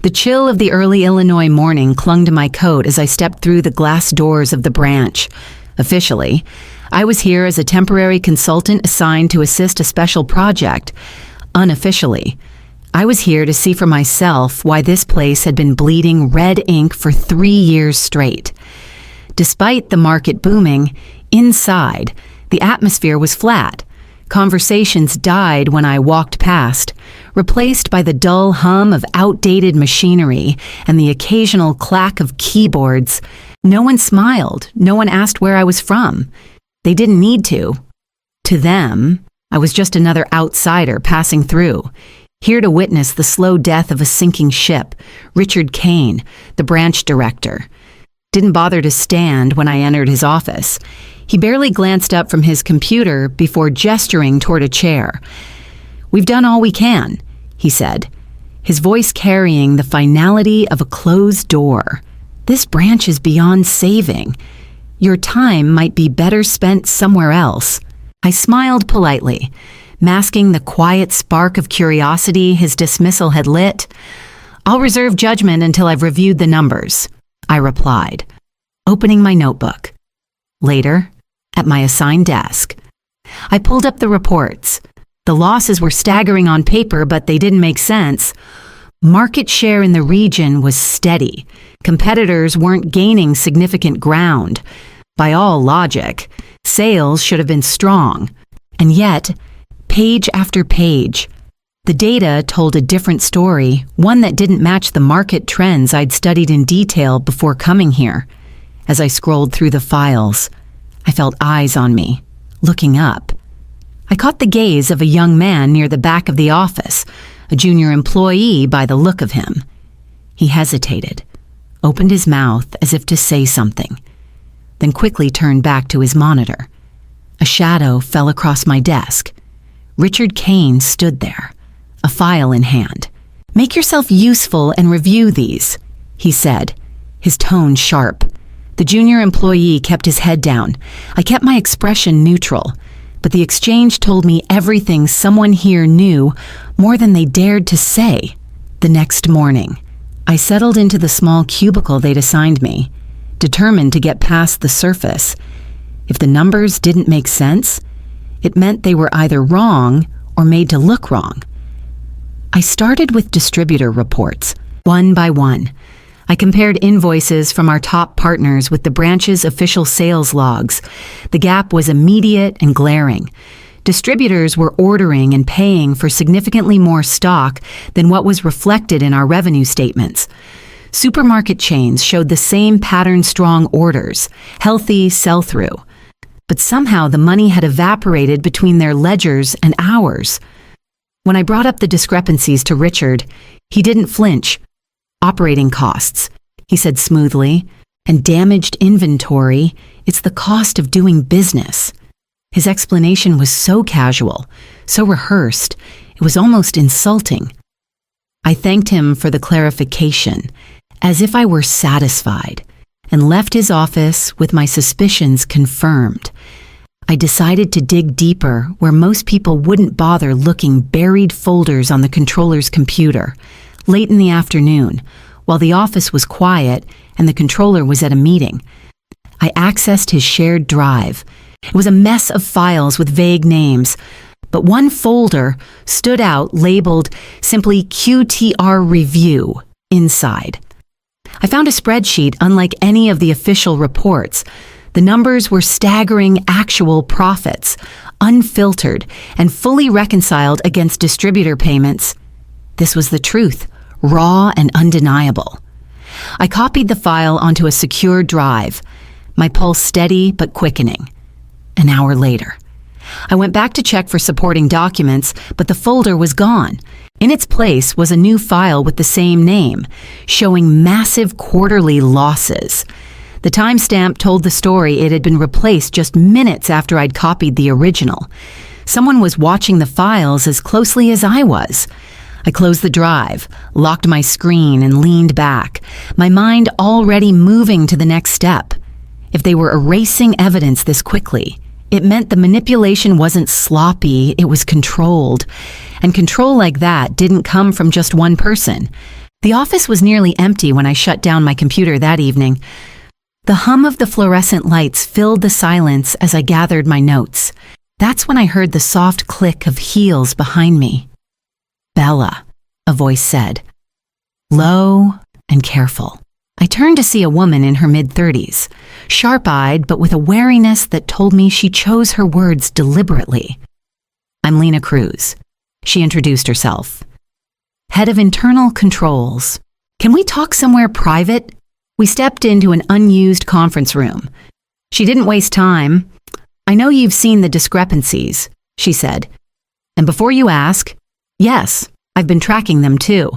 The chill of the early Illinois morning clung to my coat as I stepped through the glass doors of the branch. Officially, I was here as a temporary consultant assigned to assist a special project. Unofficially, I was here to see for myself why this place had been bleeding red ink for 3 years straight. Despite the market booming, inside, the atmosphere was flat. Conversations died when I walked past, replaced by the dull hum of outdated machinery and the occasional clack of keyboards. No one smiled. No one asked where I was from. They didn't need to. To them, I was just another outsider passing through, here to witness the slow death of a sinking ship. Richard Kane, the branch director, didn't bother to stand when I entered his office. He barely glanced up from his computer before gesturing toward a chair. "We've done all we can," he said, his voice carrying the finality of a closed door. "This branch is beyond saving. Your time might be better spent somewhere else." I smiled politely, masking the quiet spark of curiosity his dismissal had lit. "I'll reserve judgment until I've reviewed the numbers," I replied, opening my notebook. Later, at my assigned desk, I pulled up the reports. The losses were staggering on paper, but they didn't make sense. Market share in the region was steady. Competitors weren't gaining significant ground. By all logic, sales should have been strong. And yet, page after page, the data told a different story, one that didn't match the market trends I'd studied in detail before coming here. As I scrolled through the files, I felt eyes on me, looking up. I caught the gaze of a young man near the back of the office, a junior employee by the look of him. He hesitated, opened his mouth as if to say something, then quickly turned back to his monitor. A shadow fell across my desk. Richard Kane stood there, a file in hand. "Make yourself useful and review these," he said, his tone sharp. The junior employee kept his head down. I kept my expression neutral, but the exchange told me everything someone here knew more than they dared to say. The next morning, I settled into the small cubicle they'd assigned me, determined to get past the surface. If the numbers didn't make sense, it meant they were either wrong or made to look wrong. I started with distributor reports, one by one. I compared invoices from our top partners with the branch's official sales logs. The gap was immediate and glaring. Distributors were ordering and paying for significantly more stock than what was reflected in our revenue statements. Supermarket chains showed the same pattern-strong orders, healthy sell-through. But somehow the money had evaporated between their ledgers and ours. When I brought up the discrepancies to Richard, he didn't flinch. "Operating costs," he said smoothly, "and damaged inventory, it's the cost of doing business." His explanation was so casual, so rehearsed, it was almost insulting. I thanked him for the clarification, as if I were satisfied, and left his office with my suspicions confirmed. I decided to dig deeper where most people wouldn't bother looking, buried folders on the controller's computer. Late in the afternoon, while the office was quiet and the controller was at a meeting, I accessed his shared drive. It was a mess of files with vague names, but one folder stood out labeled simply QTR Review inside. I found a spreadsheet unlike any of the official reports. The numbers were staggering actual profits, unfiltered and fully reconciled against distributor payments. This was the truth, raw and undeniable. I copied the file onto a secure drive, my pulse steady but quickening. An hour later, I went back to check for supporting documents, but the folder was gone. In its place was a new file with the same name, showing massive quarterly losses. The timestamp told the story it had been replaced just minutes after I'd copied the original. Someone was watching the files as closely as I was. I closed the drive, locked my screen, and leaned back, my mind already moving to the next step. If they were erasing evidence this quickly, it meant the manipulation wasn't sloppy, it was controlled. And control like that didn't come from just one person. The office was nearly empty when I shut down my computer that evening. The hum of the fluorescent lights filled the silence as I gathered my notes. That's when I heard the soft click of heels behind me. "Bella," a voice said, low and careful. I turned to see a woman in her mid-30s, sharp-eyed but with a wariness that told me she chose her words deliberately. "I'm Lena Cruz," she introduced herself. "Head of Internal Controls. Can we talk somewhere private?" We stepped into an unused conference room. She didn't waste time. "I know you've seen the discrepancies," she said. "And before you ask, yes, I've been tracking them too."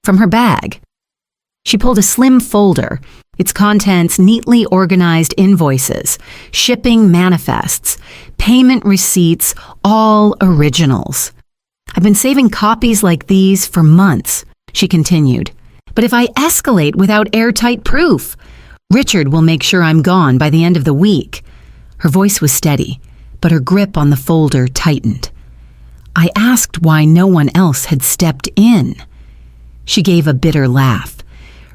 From her bag, she pulled a slim folder, its contents neatly organized invoices, shipping manifests, payment receipts, all originals. "I've been saving copies like these for months," she continued. "But if I escalate without airtight proof, Richard will make sure I'm gone by the end of the week." Her voice was steady, but her grip on the folder tightened. I asked why no one else had stepped in. She gave a bitter laugh.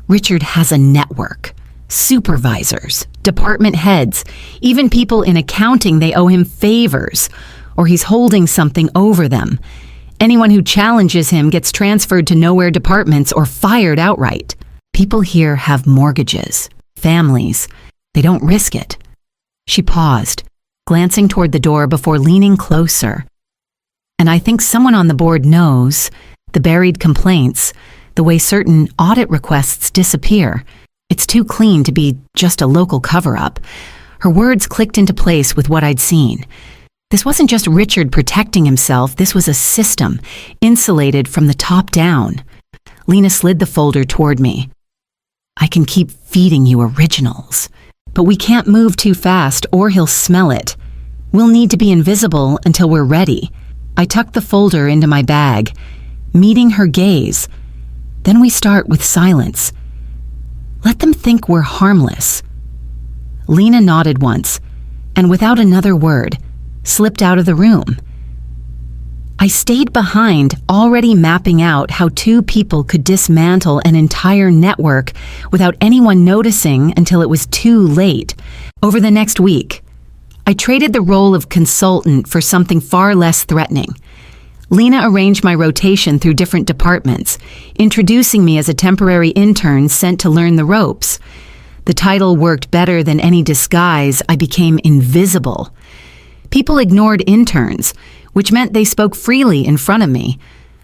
"Richard has a network. Supervisors, department heads, even people in accounting they owe him favors, or he's holding something over them. Anyone who challenges him gets transferred to nowhere departments or fired outright. People here have mortgages, families. They don't risk it." She paused, glancing toward the door before leaning closer. "And I think someone on the board knows the buried complaints, the way certain audit requests disappear. It's too clean to be just a local cover-up." Her words clicked into place with what I'd seen. This wasn't just Richard protecting himself, this was a system, insulated from the top down. Lena slid the folder toward me. "I can keep feeding you originals, but we can't move too fast or he'll smell it. We'll need to be invisible until we're ready." I tucked the folder into my bag, meeting her gaze. "Then we start with silence. Let them think we're harmless." Lena nodded once, and without another word, slipped out of the room. I stayed behind, already mapping out how two people could dismantle an entire network without anyone noticing until it was too late. Over the next week, I traded the role of consultant for something far less threatening. Lena arranged my rotation through different departments, introducing me as a temporary intern sent to learn the ropes. The title worked better than any disguise. I became invisible. People ignored interns, which meant they spoke freely in front of me.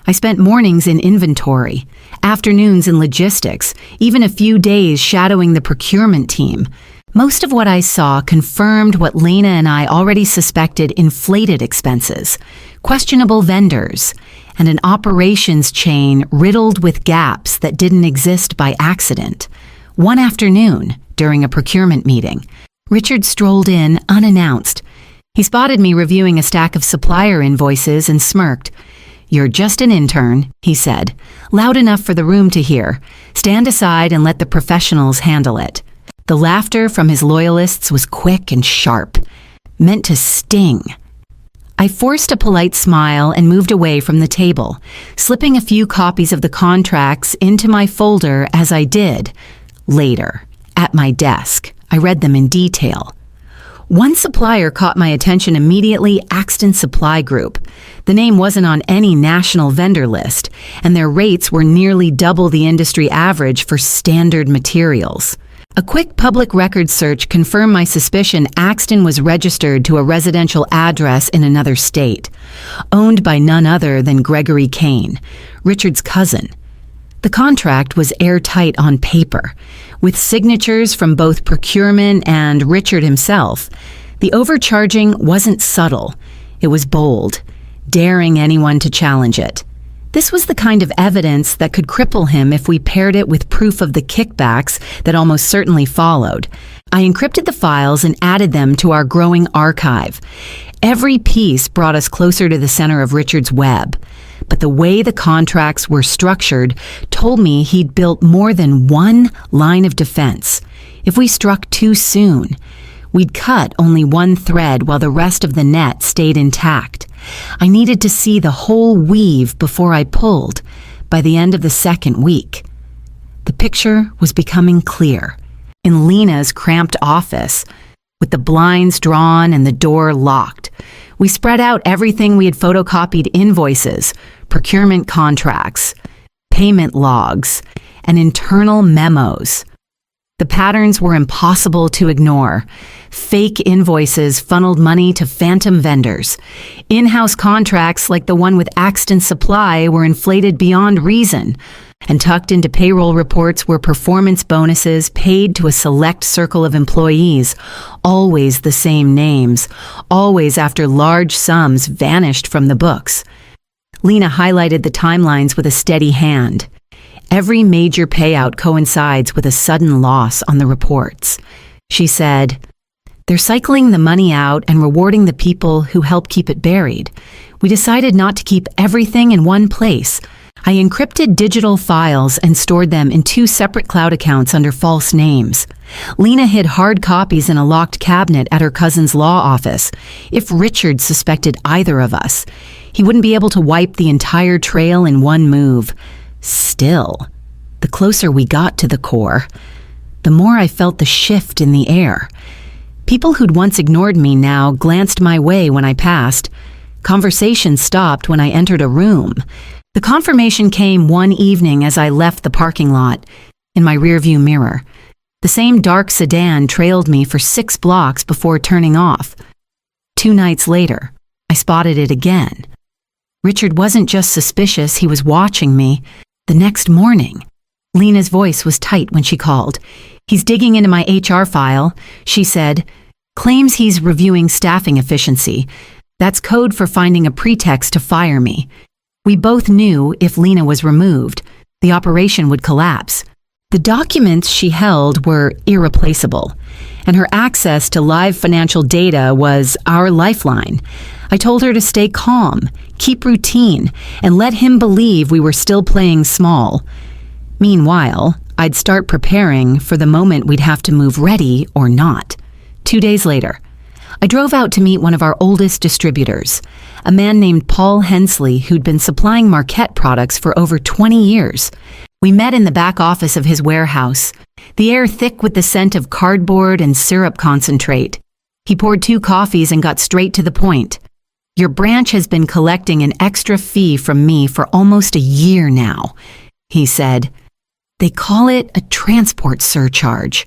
I spent mornings in inventory, afternoons in logistics, even a few days shadowing the procurement team. Most of what I saw confirmed what Lena and I already suspected: inflated expenses, questionable vendors, and an operations chain riddled with gaps that didn't exist by accident. One afternoon, during a procurement meeting, Richard strolled in unannounced. He spotted me reviewing a stack of supplier invoices and smirked. "You're just an intern," he said, loud enough for the room to hear. "Stand aside and let the professionals handle it." The laughter from his loyalists was quick and sharp, meant to sting. I forced a polite smile and moved away from the table, slipping a few copies of the contracts into my folder as I did. Later, at my desk, I read them in detail. One supplier caught my attention immediately: Axton Supply Group. The name wasn't on any national vendor list, and their rates were nearly double the industry average for standard materials. A quick public records search confirmed my suspicion Axton was registered to a residential address in another state, owned by none other than Gregory Kane, Richard's cousin. The contract was airtight on paper, with signatures from both procurement and Richard himself. The overcharging wasn't subtle. It was bold, daring anyone to challenge it. This was the kind of evidence that could cripple him if we paired it with proof of the kickbacks that almost certainly followed. I encrypted the files and added them to our growing archive. Every piece brought us closer to the center of Richard's web. But the way the contracts were structured told me he'd built more than one line of defense. If we struck too soon, we'd cut only one thread while the rest of the net stayed intact. I needed to see the whole weave before I pulled. By the end of the second week, picture was becoming clear. In Lena's cramped office, with the blinds drawn and the door locked, we spread out everything we had photocopied: invoices, procurement contracts, payment logs, and internal memos. The patterns were impossible to ignore. Fake invoices funneled money to phantom vendors. In-house contracts like the one with Axton Supply were inflated beyond reason. And tucked into payroll reports were performance bonuses paid to a select circle of employees, always the same names, always after large sums vanished from the books. Lena highlighted the timelines with a steady hand. Every major payout coincides with a sudden loss on the reports. She said, "They're cycling the money out and rewarding the people who help keep it buried. We decided not to keep everything in one place. I encrypted digital files and stored them in 2 separate cloud accounts under false names. Lena hid hard copies in a locked cabinet at her cousin's law office. If Richard suspected either of us, he wouldn't be able to wipe the entire trail in one move. Still, the closer we got to the core, the more I felt the shift in the air. People who'd once ignored me now glanced my way when I passed. Conversation stopped when I entered a room. The confirmation came one evening as I left the parking lot, in my rearview mirror. The same dark sedan trailed me for 6 blocks before turning off. 2 nights later, I spotted it again. Richard wasn't just suspicious, he was watching me. The next morning, Lena's voice was tight when she called. "He's digging into my HR file," she said. "Claims he's reviewing staffing efficiency. That's code for finding a pretext to fire me." We both knew if Lena was removed, the operation would collapse. The documents she held were irreplaceable, and her access to live financial data was our lifeline. I told her to stay calm, keep routine, and let him believe we were still playing small. Meanwhile, I'd start preparing for the moment we'd have to move ready or not. 2 days later, I drove out to meet one of our oldest distributors, a man named Paul Hensley who'd been supplying Marquette products for over 20 years. We met in the back office of his warehouse, the air thick with the scent of cardboard and syrup concentrate. He poured 2 coffees and got straight to the point. "Your branch has been collecting an extra fee from me for almost a year now," he said. "They call it a transport surcharge.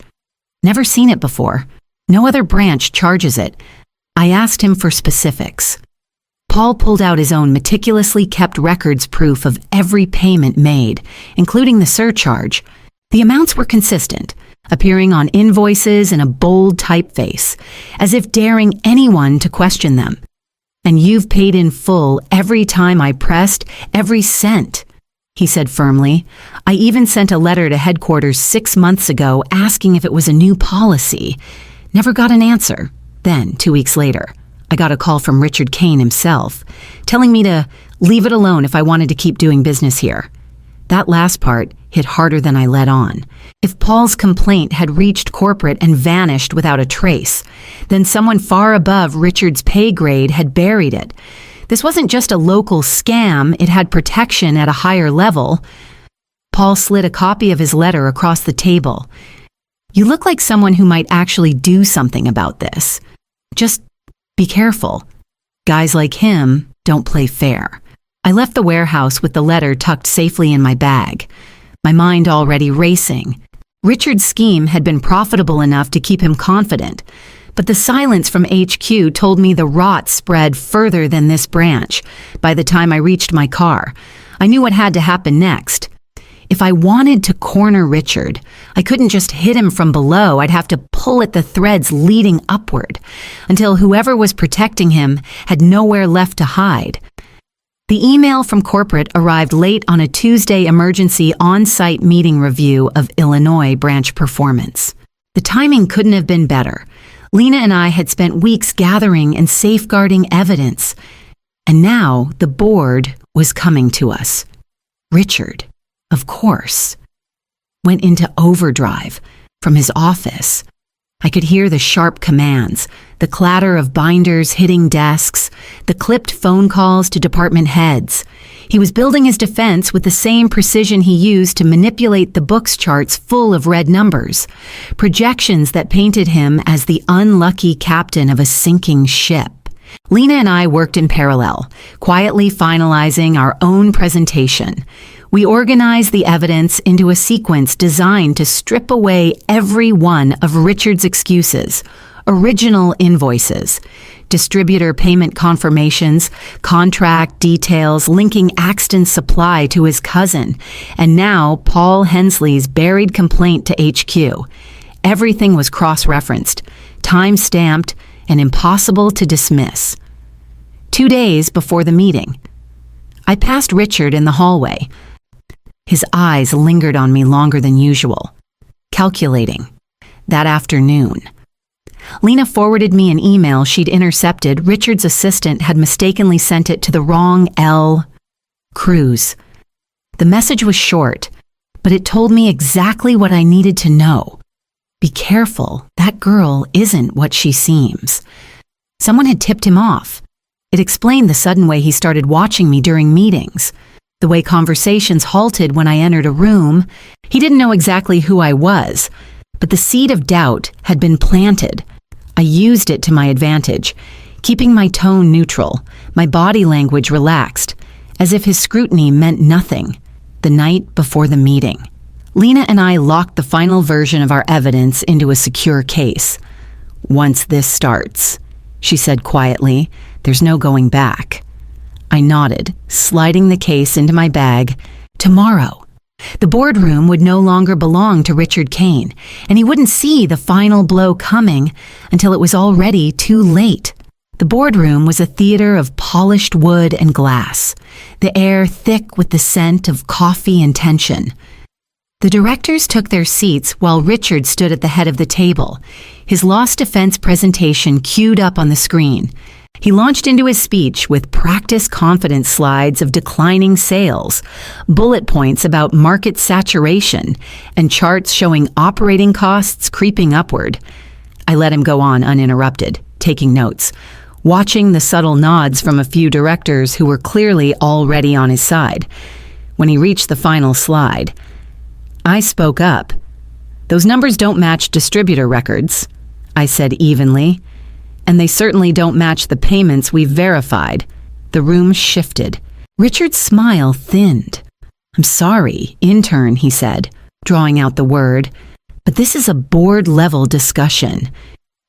Never seen it before. No other branch charges it." I asked him for specifics. Paul pulled out his own meticulously kept records proof of every payment made, including the surcharge. The amounts were consistent, appearing on invoices in a bold typeface, as if daring anyone to question them. "And you've paid in full every time I pressed, every cent," he said firmly. "I even sent a letter to headquarters 6 months ago asking if it was a new policy. Never got an answer." Then, 2 weeks later, I got a call from Richard Kane himself, telling me to leave it alone if I wanted to keep doing business here. That last part hit harder than I let on. If Paul's complaint had reached corporate and vanished without a trace, then someone far above Richard's pay grade had buried it. This wasn't just a local scam, it had protection at a higher level. Paul slid a copy of his letter across the table. "You look like someone who might actually do something about this. Just be careful. Guys like him don't play fair." I left the warehouse with the letter tucked safely in my bag, my mind already racing. Richard's scheme had been profitable enough to keep him confident, but the silence from HQ told me the rot spread further than this branch. By the time I reached my car, I knew what had to happen next. If I wanted to corner Richard, I couldn't just hit him from below. I'd have to pull at the threads leading upward until whoever was protecting him had nowhere left to hide. The email from corporate arrived late on a Tuesday emergency on-site meeting review of Illinois branch performance. The timing couldn't have been better. Lena and I had spent weeks gathering and safeguarding evidence, and now the board was coming to us. Richard, of course, went into overdrive from his office, I could hear the sharp commands, the clatter of binders hitting desks, the clipped phone calls to department heads. He was building his defense with the same precision he used to manipulate the book's charts full of red numbers, projections that painted him as the unlucky captain of a sinking ship. Lena and I worked in parallel, quietly finalizing our own presentation. We organized the evidence into a sequence designed to strip away every one of Richard's excuses, original invoices, distributor payment confirmations, contract details linking Axton's supply to his cousin, and now Paul Hensley's buried complaint to HQ. Everything was cross-referenced, time-stamped, and impossible to dismiss. 2 days before the meeting, I passed Richard in the hallway. His eyes lingered on me longer than usual, calculating. That afternoon, Lena forwarded me an email she'd intercepted. Richard's assistant had mistakenly sent it to the wrong L. Cruz. The message was short, but it told me exactly what I needed to know. Be careful, that girl isn't what she seems. Someone had tipped him off. It explained the sudden way he started watching me during meetings, the way conversations halted when I entered a room. He didn't know exactly who I was, but the seed of doubt had been planted. I used it to my advantage, keeping my tone neutral, my body language relaxed, as if his scrutiny meant nothing. The night before the meeting, Lena and I locked the final version of our evidence into a secure case. "Once this starts," she said quietly, "there's no going back." I nodded, sliding the case into my bag. Tomorrow, the boardroom would no longer belong to Richard Kane, and he wouldn't see the final blow coming until it was already too late. The boardroom was a theater of polished wood and glass, the air thick with the scent of coffee and tension. The directors took their seats while Richard stood at the head of the table, his lost defense presentation queued up on the screen. He launched into his speech with practice confidence slides of declining sales, bullet points about market saturation, and charts showing operating costs creeping upward. I let him go on uninterrupted, taking notes, watching the subtle nods from a few directors who were clearly already on his side. When he reached the final slide, I spoke up. "Those numbers don't match distributor records," I said evenly. "And they certainly don't match the payments we've verified." The room shifted. Richard's smile thinned. "I'm sorry, intern," he said, drawing out the word, "but this is a board-level discussion.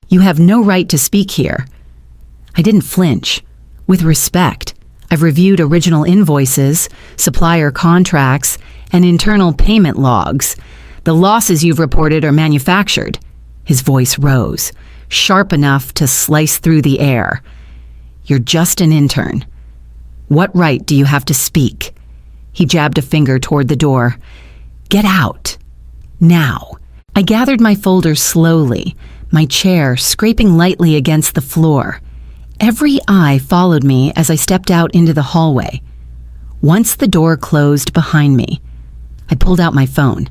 You have no right to speak here." I didn't flinch. With respect, I've reviewed original invoices, supplier contracts, and internal payment logs. The losses you've reported are manufactured. His voice rose, sharp enough to slice through the air. "You're just an intern. What right do you have to speak?" He jabbed a finger toward the door. "Get out. Now." I gathered my folders slowly, my chair scraping lightly against the floor. Every eye followed me as I stepped out into the hallway. Once the door closed behind me, I pulled out my phone,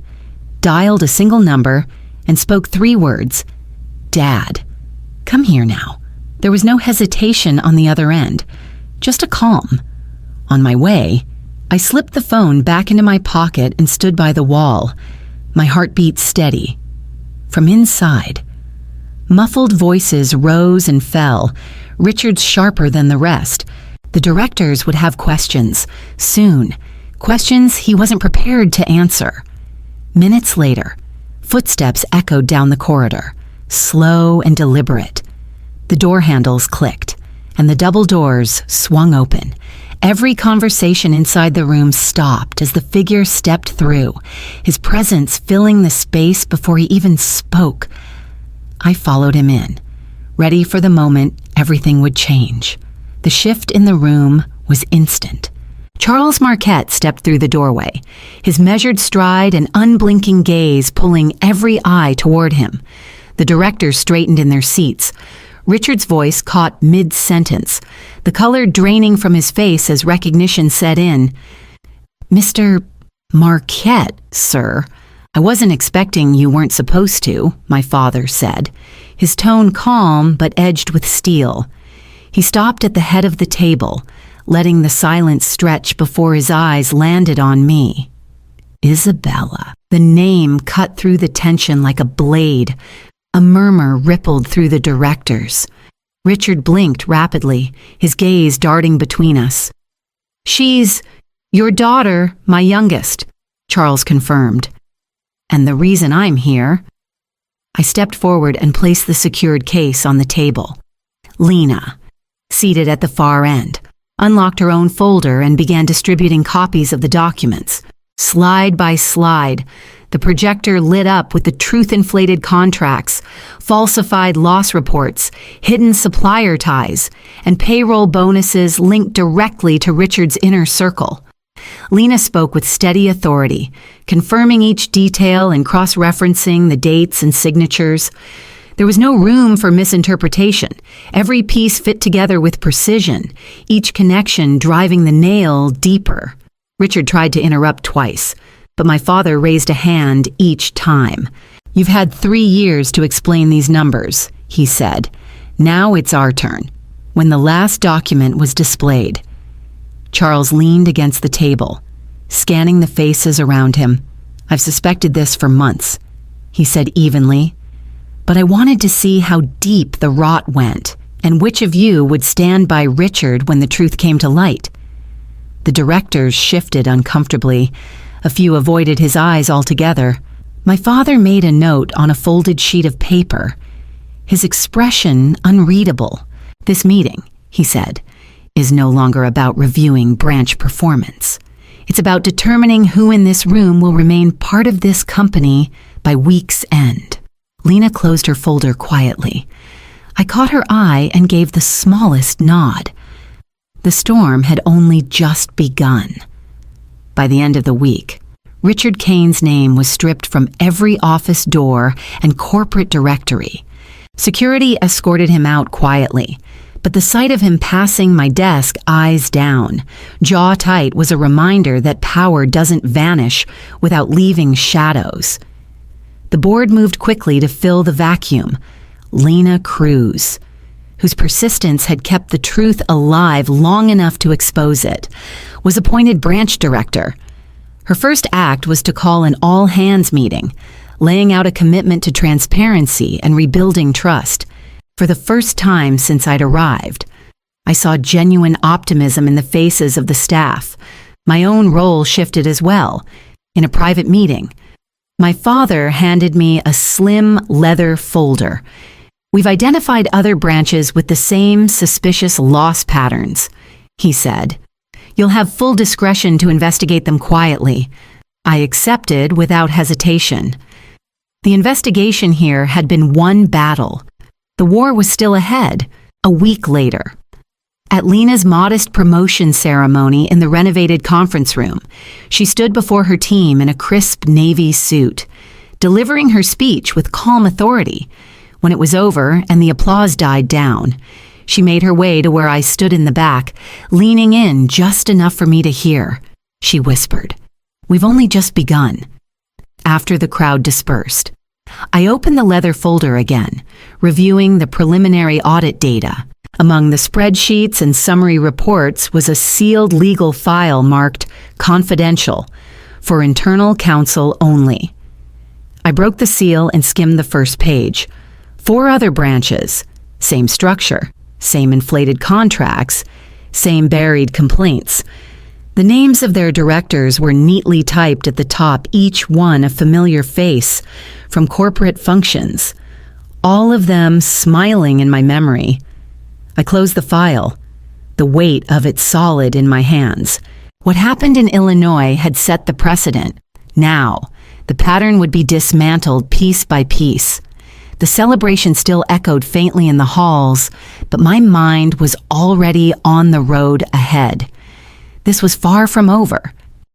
dialed a single number, and spoke 3 words. "Dad, come here now." There was no hesitation on the other end, just a calm. On my way, I slipped the phone back into my pocket and stood by the wall, my heartbeat steady. From inside, muffled voices rose and fell, Richard's sharper than the rest. The directors would have questions, soon, questions he wasn't prepared to answer. Minutes later, footsteps echoed down the corridor, slow and deliberate. The door handles clicked, and the double doors swung open. Every conversation inside the room stopped as the figure stepped through, his presence filling the space before he even spoke. I followed him in, ready for the moment everything would change. The shift in the room was instant. Charles Marquette stepped through the doorway, his measured stride and unblinking gaze pulling every eye toward him. The directors straightened in their seats. Richard's voice caught mid-sentence, the color draining from his face as recognition set in. "Mr. Marquette, sir," "I wasn't expecting you weren't supposed to," my father said, his tone calm but edged with steel. He stopped at the head of the table, letting the silence stretch before his eyes landed on me. Isabella. The name cut through the tension like a blade. A murmur rippled through the directors. Richard blinked rapidly, his gaze darting between us. "She's your daughter, my youngest," Charles confirmed. "And the reason I'm here." I stepped forward and placed the secured case on the table. Lena, seated at the far end, unlocked her own folder and began distributing copies of the documents. Slide by slide, the projector lit up with the truth-inflated contracts, falsified loss reports, hidden supplier ties, and payroll bonuses linked directly to Richard's inner circle. Lena spoke with steady authority, confirming each detail and cross-referencing the dates and signatures. There was no room for misinterpretation. Every piece fit together with precision, each connection driving the nail deeper. Richard tried to interrupt twice, but my father raised a hand each time. "You've had 3 years to explain these numbers," he said. "Now it's our turn." When the last document was displayed, Charles leaned against the table, scanning the faces around him. "I've suspected this for months," he said evenly, "but I wanted to see how deep the rot went and which of you would stand by Richard when the truth came to light." The directors shifted uncomfortably. A few avoided his eyes altogether. My father made a note on a folded sheet of paper, his expression unreadable. "This meeting," he said, "is no longer about reviewing branch performance. It's about determining who in this room will remain part of this company by week's end." Lena closed her folder quietly. I caught her eye and gave the smallest nod. The storm had only just begun. By the end of the week, Richard Kane's name was stripped from every office door and corporate directory. Security escorted him out quietly, but the sight of him passing my desk eyes down, jaw tight, was a reminder that power doesn't vanish without leaving shadows. The board moved quickly to fill the vacuum. Lena Cruz, whose persistence had kept the truth alive long enough to expose it, was appointed branch director. Her first act was to call an all-hands meeting, laying out a commitment to transparency and rebuilding trust. For the first time since I'd arrived, I saw genuine optimism in the faces of the staff. My own role shifted as well. In a private meeting, my father handed me a slim leather folder. "We've identified other branches with the same suspicious loss patterns," he said. "You'll have full discretion to investigate them quietly." I accepted without hesitation. The investigation here had been one battle. The war was still ahead, a week later. At Lena's modest promotion ceremony in the renovated conference room, she stood before her team in a crisp navy suit, delivering her speech with calm authority. When it was over and the applause died down, she made her way to where I stood in the back, leaning in just enough for me to hear. She whispered, "We've only just begun." After the crowd dispersed, I opened the leather folder again, reviewing the preliminary audit data. Among the spreadsheets and summary reports was a sealed legal file marked "Confidential" for internal counsel only. I broke the seal and skimmed the first page. 4 other branches, same structure, same inflated contracts, same buried complaints. The names of their directors were neatly typed at the top, each one a familiar face from corporate functions, all of them smiling in my memory. I closed the file, the weight of it solid in my hands. What happened in Illinois had set the precedent. Now, the pattern would be dismantled piece by piece. The celebration still echoed faintly in the halls, but my mind was already on the road ahead. This was far from over.